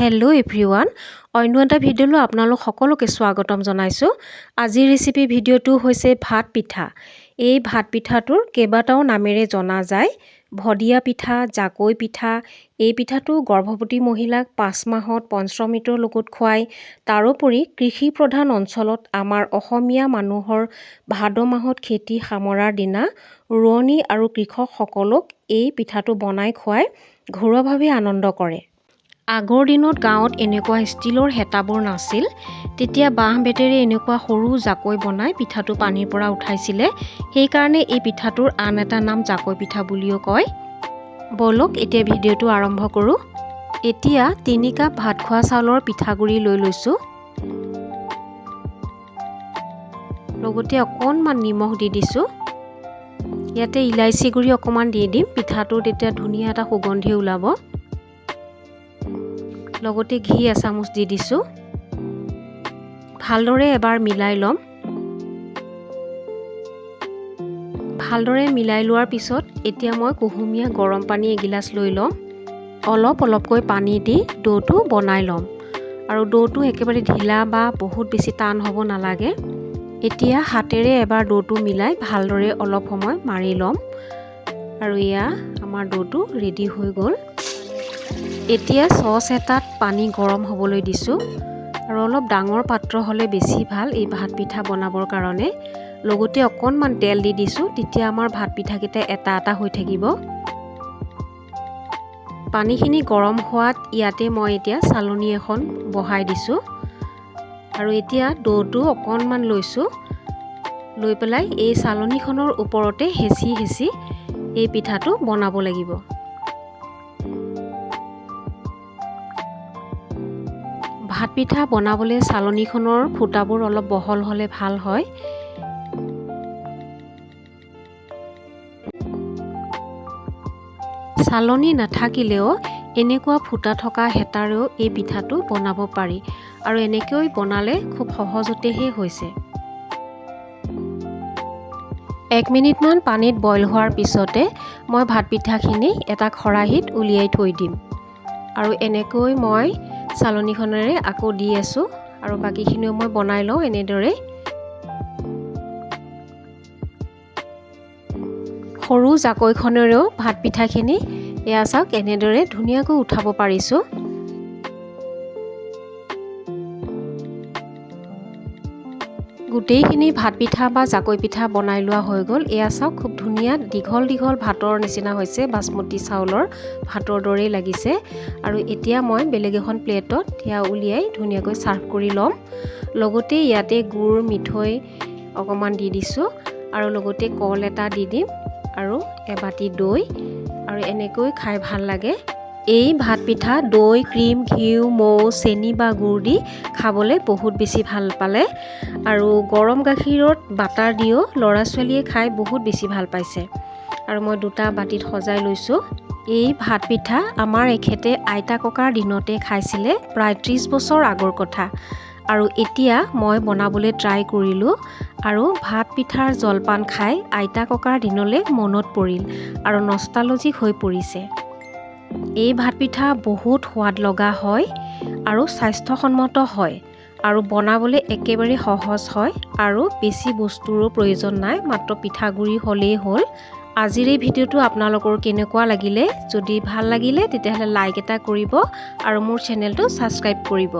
Hello' everyone, অন্য এটা ভিডিঅ'লৈ আপোনালোক সকলোকে স্বাগতম জনাইছোঁ। আজিৰ ৰেচিপি ভিডিঅ'টো হৈছে ভাত পিঠা। এই ভাত পিঠাটোৰ কেইবাটাও নামেৰে জনা যায়। ভদিয়া পিঠা, জাকৈ পিঠা। এই পিঠাটো গৰ্ভৱতী মহিলাক 5 মাহত পঞ্চমৃতৰ লগত খুৱায়। তাৰোপৰি কৃষি প্ৰধান অঞ্চলত আমাৰ অসমীয়া মানুহৰ ভাদ মাহত খেতি সামৰাৰ দিনা ৰোৱনী আৰু কৃষকসকলক এই পিঠাটো বনাই খুৱাই ঘৰুৱাভাৱে আনন্দ কৰে। আগৰ দিনত গাঁৱত এনেকুৱা ষ্টিলৰ হেতাবোৰ নাছিল। তেতিয়া বাঁহ বেতেৰে এনেকুৱা সৰু জাকৈ বনাই পিঠাটো পানীৰ পৰা উঠাইছিলে। সেইকাৰণে এই পিঠাটোৰ আন এটা নাম জাকৈ পিঠা বুলিও কয়। বলক এতিয়া ভিডিঅ'টো আৰম্ভ কৰোঁ। এতিয়া 3 কাপ ভাত খোৱা চাউলৰ পিঠাগুড়ি লৈ লৈছোঁ। লগতে অকণমান নিমখ দি দিছোঁ। ইয়াতে ইলাইচি গুড়ি অকণমান দি দিম। পিঠাটোত তেতিয়া ধুনীয়া এটা সুগন্ধি ওলাব। লগতে ঘি এচামুচ দি দিছোঁ। ভালদৰে এবাৰ মিলাই ল'ম। ভালদৰে মিলাই লোৱাৰ পিছত এতিয়া মই কুহুমীয়া গৰম পানী এগিলাচ লৈ ল'ম। অলপ অলপকৈ পানী দি ডোটো বনাই ল'ম। আৰু ডোটো একেবাৰে ঢিলা বা বহুত বেছি টান হ'ব নালাগে। এতিয়া হাতেৰে এবাৰ ডোটো মিলাই ভালদৰে অলপ সময় মাৰি ল'ম। আৰু এয়া আমাৰ ডোটো ৰেডি হৈ গ'ল। এতিয়া চচ এটাত পানী গৰম হ'বলৈ দিছোঁ। আৰু অলপ ডাঙৰ পাত্ৰ হ'লে বেছি ভাল এই ভাত পিঠা বনাবৰ কাৰণে। লগতে অকণমান তেল দি দিছোঁ, তেতিয়া আমাৰ ভাত পিঠাকেইটা এটা এটা হৈ থাকিব। পানীখিনি গৰম হোৱাত ইয়াতে মই এতিয়া চালনী এখন বহাই দিছোঁ। আৰু এতিয়া ডোটো অকণমান লৈছোঁ। লৈ পেলাই এই চালনীখনৰ ওপৰতে হেঁচি হেঁচি এই পিঠাটো বনাব লাগিব। ভাত পিঠা বনাবলৈ চালনীখনৰ ফুটাবোৰ অলপ বহল হ'লে ভাল হয়। চালনী নাথাকিলেও এনেকুৱা ফুটা থকা হেতাৰেও এই পিঠাটো বনাব পাৰি। আৰু এনেকৈ বনালে খুব সহজতেহে হৈছে। 1 মিনিটমান পানীত বইল হোৱাৰ পিছতে মই ভাত পিঠাখিনি এটা খৰাহীত উলিয়াই থৈ দিম। আৰু এনেকৈ মই চালনীখনেৰে আকৌ দি আছোঁ। আৰু বাকীখিনিও মই বনাই লওঁ এনেদৰে। সৰু জাকৈখনেৰেও ভাত পিঠাখিনি এয়া চাওক এনেদৰে ধুনীয়াকৈ উঠাব পাৰিছোঁ। গোটেইখিনি ভাত পিঠা বা জাকৈ পিঠা বনাই লোৱা হৈ গ'ল। এয়া চাওক খুব ধুনীয়া দীঘল দীঘল ভাতৰ নিচিনা হৈছে। বাচমতি চাউলৰ ভাতৰ দৰেই লাগিছে। আৰু এতিয়া মই বেলেগ এখন প্লেটত সেয়া উলিয়াই ধুনীয়াকৈ ছাৰ্ভ কৰি ল'ম। লগতে ইয়াতে গুড় মিঠৈ অকণমান দি দিছোঁ। আৰু লগতে কল এটা দি দিম আৰু এবাটি দৈ। আৰু এনেকৈ খাই ভাল লাগে। এই ভাত পিঠা দৈ, ক্ৰীম, ঘিউ, মৌ, চেনি বা গুড় দি খাবলৈ বহুত বেছি ভাল পালে। আৰু গৰম গাখীৰত বাটাৰ দিও ল'ৰা ছোৱালীয়ে খাই বহুত বেছি ভাল পাইছে। আৰু মই 2টা বাটিত সজাই লৈছোঁ। এই ভাত পিঠা আমাৰ এখেতে আইতা ককাৰ দিনতে খাইছিলে, প্ৰায় 30 বছৰ আগৰ কথা। আৰু এতিয়া মই বনাবলৈ ট্ৰাই কৰিলোঁ। আৰু ভাত পিঠাৰ জলপান খাই আইতা ককাৰ দিনলৈ মনত পৰিল আৰু নষ্টালজিক হৈ পৰিছে। এই ভাত পিঠা বহুত সোৱাদ লগা হয় আৰু স্বাস্থ্যসন্মত হয়। আৰু বনাবলৈ একেবাৰে সহজ হয়। আৰু বেছি বস্তুৰো প্ৰয়োজন নাই, মাত্ৰ পিঠাগুড়ি হ'লেই হ'ল। আজিৰ এই ভিডিঅ'টো আপোনালোকৰ কেনেকুৱা লাগিলে? যদি ভাল লাগিলে তেতিয়াহ'লে লাইক এটা কৰিব আৰু মোৰ চেনেলটো ছাবস্ক্ৰাইব কৰিব।